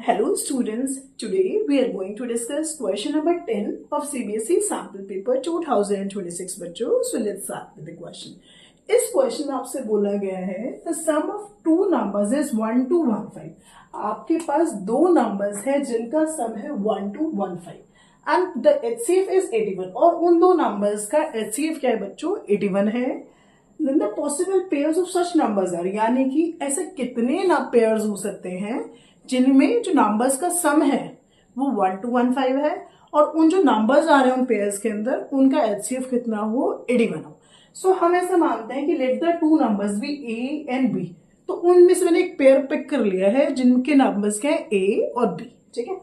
Hello students, today we are going to discuss question number 10 of CBSE sample paper 2026 बच्चों. So let's start with the question. इस question में आपसे बोला गया है the sum of two numbers is 1 to 15. आपके पास दो numbers है जिनका सम है 1 to 15 and the HCF is 81 और उन दो नंबर्स का HCF क्या है बच्चों 81 है. Then the possible pairs of such numbers are यानी कि ऐसे कितने ना पेयर्स हो सकते हैं जिनमें जो नंबर्स का सम है वो 1 to 15 है और उन जो नंबर्स आ रहे हैं उन पेयर्स के अंदर उनका एचसीएफ कितना हो 81 हो. सो हम ऐसा मानते हैं कि let the two numbers be a and b. तो उनमें से मैंने एक पेयर पिक कर लिया है जिनके नंबर्स क्या है ए और बी. ठीक है,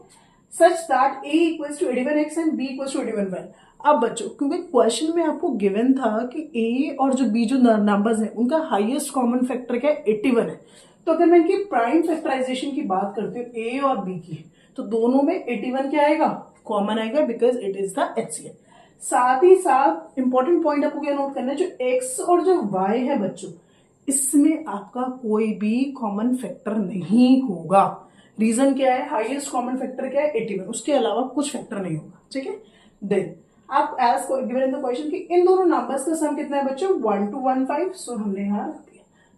such that a equals to 81x and b equals to 81y. अब बच्चों क्योंकि क्वेश्चन में आपको गिवन था कि ए और जो बी जो नंबर्स हैं उनका हाईएस्ट कॉमन फैक्टर क्या है 81 है. तो अगर मैं इनकी प्राइम फैक्टराइजेशन की बात करती हूँ ए और बी की तो दोनों में 81 क्या आएगा कॉमन आएगा because it is the HCF. साथ ही साथ इंपॉर्टेंट पॉइंट आपको क्या नोट करना है, जो एक्स और जो वाई है बच्चों इसमें आपका कोई भी कॉमन फैक्टर नहीं होगा. रीजन क्या है, हाईएस्ट कॉमन फैक्टर क्या है 81, उसके अलावा कुछ फैक्टर नहीं होगा. ठीक है, देन आप as given in the question कि इन दोनों नंबर्स का सम कितना है बच्चों 1 to 15. सो हमने यहाँ रख दिया.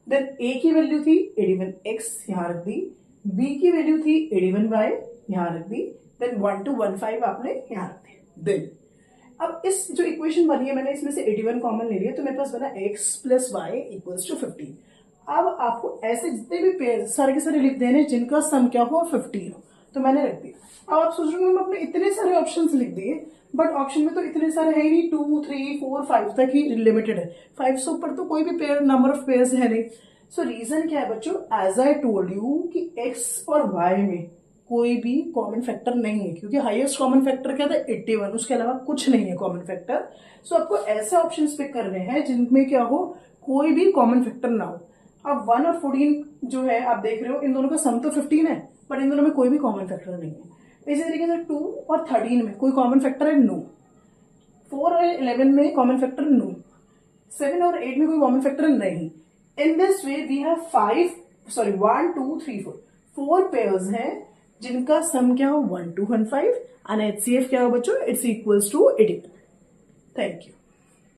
देन ए की वैल्यू थी 81x यहाँ रख दी, बी की वैल्यू थी 81y यहाँ रख दी, देन 1 to 15 आपने यहाँ रख दिया. देन अब इस जो इक्वेशन बनी है मैंने इसमें से 81 कॉमन ले लिया तो मेरे पास बना x plus y equals to 15. अब आपको ऐसे जितने भी पेयर सारे के सारे लिख देने जिनका सम क्या हो 15 हो, तो मैंने रख दिया. अब आप सोच रहे हो अपने इतने सारे ऑप्शंस लिख दिए बट ऑप्शन में तो इतने सारे है ही नहीं, 2 3 4 5 तक ही लिमिटेड है. 5 से ऊपर तो कोई भी पेयर नंबर ऑफ पेयर्स है नहीं. सो रीजन क्या है बच्चों, एज आई टोल्ड यू कि x और y में कोई भी कॉमन फैक्टर नहीं है क्योंकि हाईएस्ट कॉमन फैक्टर क्या था 81, उसके अलावा कुछ नहीं है कॉमन फैक्टर. सो आपको ऐसे ऑप्शंस पिक करने हैं जिनमें क्या हो कोई भी कॉमन फैक्टर ना हो. अब 1 और 14 जो है आप देख रहे हो इन दोनों का सम तो 15 है बट इन दोनों में कोई भी कॉमन फैक्टर नहीं है. इसी तरीके से 2 और 13 में कोई कॉमन फैक्टर है नो, 4 और 11 में कॉमन फैक्टर नो, 7 और 8 में कोई कॉमन फैक्टर नहीं. In this way we have 1 2 3 4 pairs हैं जिनका सम क्या हो 1 to 15 एंड एचसीएफ क्या हो बच्चों it's equals to 80. Thank you.